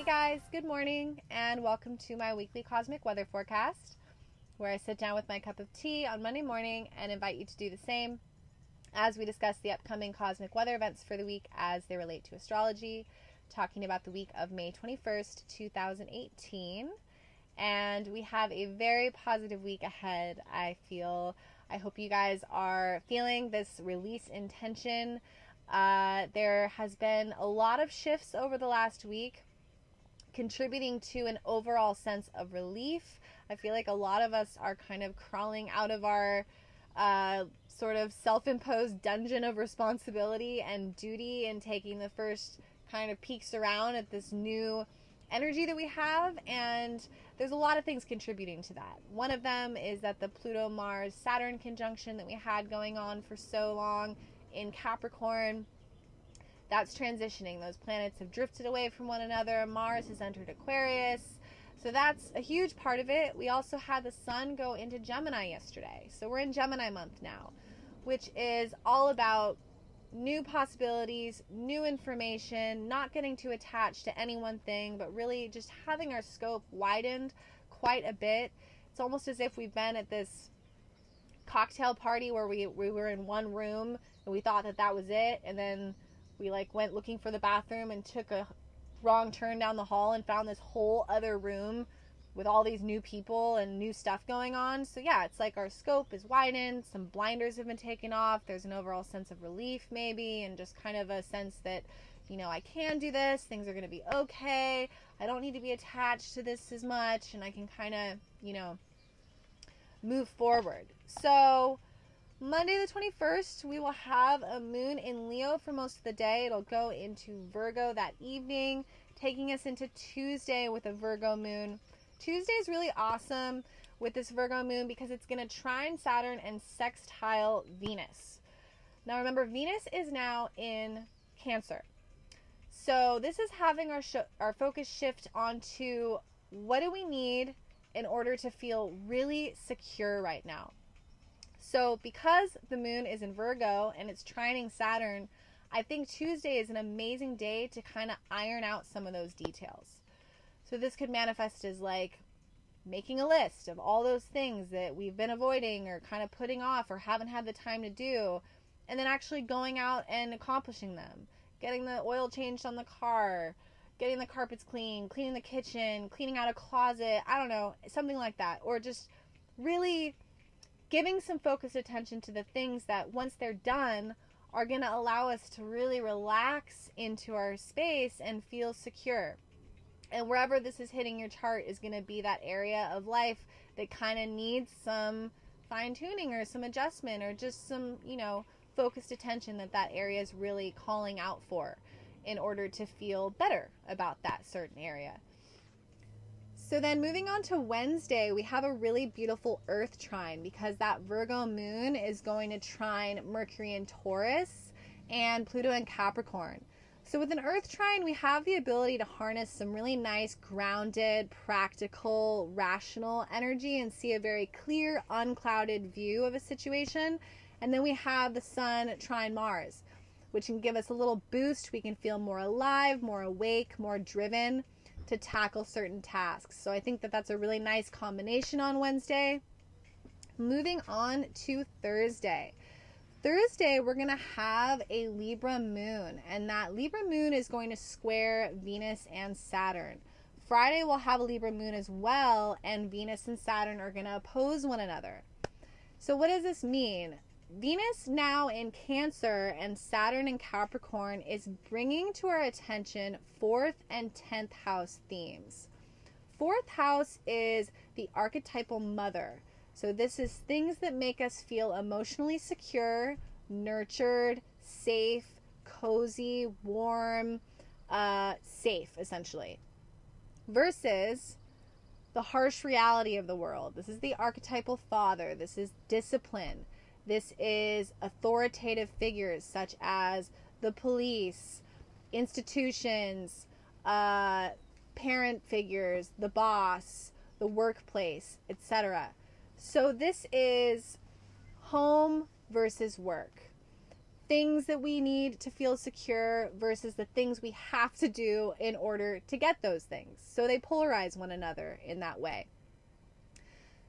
Hey guys, good morning and welcome to my weekly cosmic weather forecast, where I sit down with my cup of tea on Monday morning and invite you to do the same as we discuss the upcoming cosmic weather events for the week as they relate to astrology, talking about the week of May 21st, 2018. And we have a very positive week ahead, I feel. I hope you guys are feeling this release in tension. There has been a lot of shifts over the last week, contributing to an overall sense of relief. I feel like a lot of us are kind of crawling out of our sort of self-imposed dungeon of responsibility and duty and taking the first kind of peeks around at this new energy that we have, and there's a lot of things contributing to that. One of them is that the Pluto-Mars-Saturn conjunction that we had going on for so long in Capricorn, that's transitioning. Those planets have drifted away from one another. Mars has entered Aquarius. So that's a huge part of it. We also had the sun go into Gemini yesterday. So we're in Gemini month now, which is all about new possibilities, new information, not getting too attached to any one thing, but really just having our scope widened quite a bit. It's almost as if we've been at this cocktail party where we were in one room and we thought that was it, and then we went looking for the bathroom and took a wrong turn down the hall and found this whole other room with all these new people and new stuff going on. So yeah, it's like our scope is widened, some blinders have been taken off, there's an overall sense of relief maybe, and just kind of a sense that, I can do this, things are going to be okay, I don't need to be attached to this as much, and I can kind of, move forward. So Monday the 21st, we will have a moon in Leo for most of the day. It'll go into Virgo that evening, taking us into Tuesday with a Virgo moon. Tuesday is really awesome with this Virgo moon because it's going to trine Saturn and sextile Venus. Now remember, Venus is now in Cancer. So this is having our focus shift onto what do we need in order to feel really secure right now. So because the moon is in Virgo and it's trining Saturn, I think Tuesday is an amazing day to kind of iron out some of those details. So this could manifest as making a list of all those things that we've been avoiding or kind of putting off or haven't had the time to do, and then actually going out and accomplishing them. Getting the oil changed on the car, getting the carpets clean, cleaning the kitchen, cleaning out a closet, I don't know, something like that. Or just really giving some focused attention to the things that once they're done are going to allow us to really relax into our space and feel secure. And wherever this is hitting your chart is going to be that area of life that kind of needs some fine-tuning or some adjustment or just some, focused attention that area is really calling out for in order to feel better about that certain area. So then moving on to Wednesday, we have a really beautiful Earth trine because that Virgo moon is going to trine Mercury in Taurus and Pluto in Capricorn. So with an Earth trine, we have the ability to harness some really nice, grounded, practical, rational energy and see a very clear, unclouded view of a situation. And then we have the Sun trine Mars, which can give us a little boost. We can feel more alive, more awake, more driven to tackle certain tasks. So I think that's a really nice combination on Wednesday. Moving on to Thursday. Thursday, we're going to have a Libra moon, and that Libra moon is going to square Venus and Saturn. Friday, we'll have a Libra moon as well, and Venus and Saturn are going to oppose one another. So what does this mean? Venus now in Cancer and Saturn in Capricorn is bringing to our attention 4th and 10th house themes. 4th house is the archetypal mother. So this is things that make us feel emotionally secure, nurtured, safe, cozy, warm, safe, essentially. Versus the harsh reality of the world. This is the archetypal father. This is discipline. This is authoritative figures such as the police, institutions, parent figures, the boss, the workplace, etc. So this is home versus work. things that we need to feel secure versus the things we have to do in order to get those things. So they polarize one another in that way.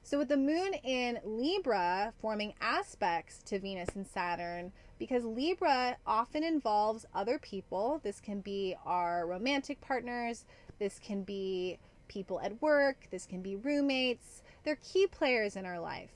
So with the moon in Libra forming aspects to Venus and Saturn, because Libra often involves other people, this can be our romantic partners, this can be people at work, this can be roommates, they're key players in our life.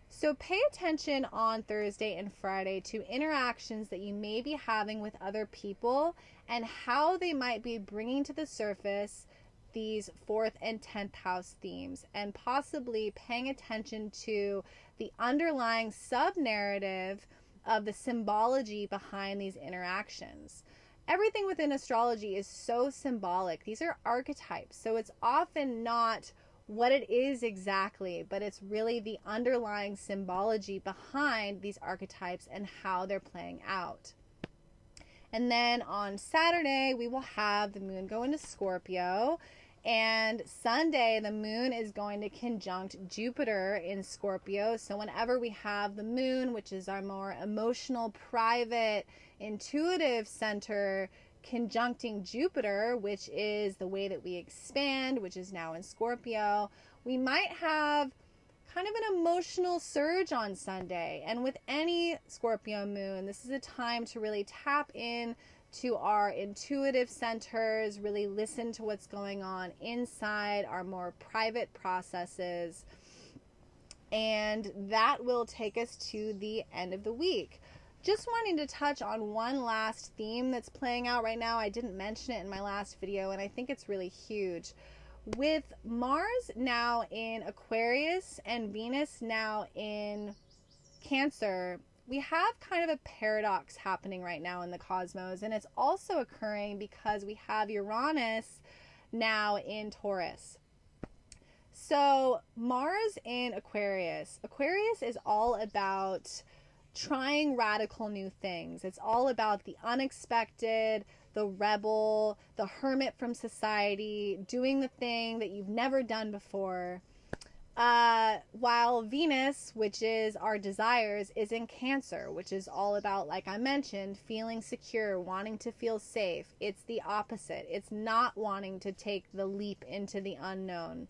So pay attention on Thursday and Friday to interactions that you may be having with other people and how they might be bringing to the surface these 4th and 10th house themes, and possibly paying attention to the underlying sub-narrative of the symbology behind these interactions. Everything within astrology is so symbolic. These are archetypes, so it's often not what it is exactly, but it's really the underlying symbology behind these archetypes and how they're playing out. And then on Saturday, we will have the moon go into Scorpio. And Sunday, the moon is going to conjunct Jupiter in Scorpio. So whenever we have the moon, which is our more emotional, private, intuitive center, conjuncting Jupiter, which is the way that we expand, which is now in Scorpio, we might have kind of an emotional surge on Sunday. And with any Scorpio moon, this is a time to really tap in to our intuitive centers, really listen to what's going on inside our more private processes. And that will take us to the end of the week. Just wanting to touch on one last theme that's playing out right now. I didn't mention it in my last video, and I think it's really huge. With Mars now in Aquarius and Venus now in Cancer, we have kind of a paradox happening right now in the cosmos, and it's also occurring because we have Uranus now in Taurus. So Mars in Aquarius. Aquarius is all about trying radical new things. It's all about the unexpected, the rebel, the hermit from society, doing the thing that you've never done before. While Venus, which is our desires, is in Cancer, which is all about, like I mentioned, feeling secure, wanting to feel safe. It's the opposite. It's not wanting to take the leap into the unknown.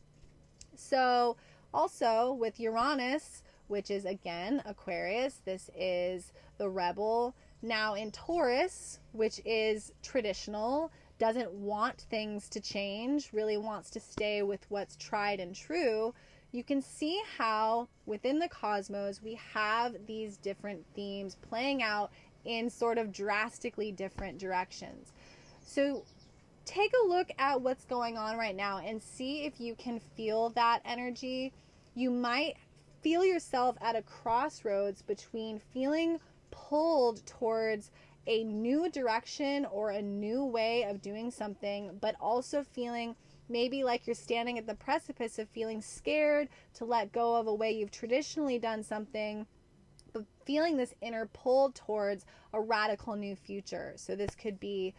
So also with Uranus, which is again Aquarius, this is the rebel, now in Taurus, which is traditional, doesn't want things to change, really wants to stay with what's tried and true. You can see how within the cosmos we have these different themes playing out in sort of drastically different directions. So take a look at what's going on right now and see if you can feel that energy. You might feel yourself at a crossroads between feeling pulled towards a new direction or a new way of doing something, but also feeling maybe like you're standing at the precipice of feeling scared to let go of a way you've traditionally done something, but feeling this inner pull towards a radical new future. So this could be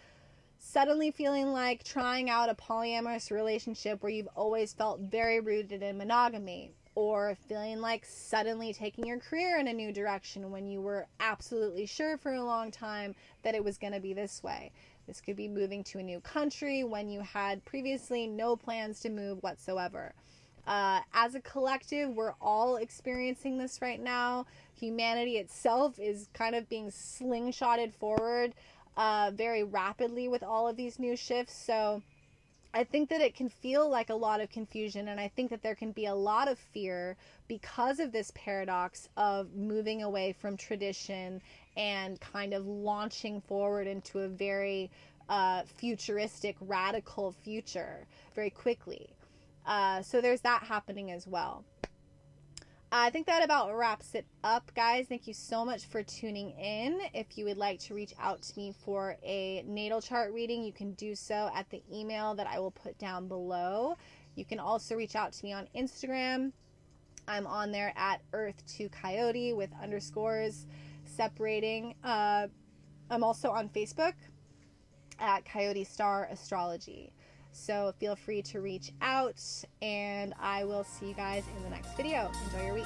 suddenly feeling like trying out a polyamorous relationship where you've always felt very rooted in monogamy, or feeling like suddenly taking your career in a new direction when you were absolutely sure for a long time that it was going to be this way. This could be moving to a new country when you had previously no plans to move whatsoever. As a collective, we're all experiencing this right now. Humanity itself is kind of being slingshotted forward very rapidly with all of these new shifts. So I think that it can feel like a lot of confusion, and I think that there can be a lot of fear because of this paradox of moving away from tradition and kind of launching forward into a very futuristic, radical future very quickly. So there's that happening as well. I think that about wraps it up, guys. Thank you so much for tuning in. If you would like to reach out to me for a natal chart reading, you can do so at the email that I will put down below. You can also reach out to me on Instagram. I'm on there at Earth2Coyote with underscores separating. I'm also on Facebook at coyotestarastrology. So feel free to reach out, and I will see you guys in the next video. Enjoy your week.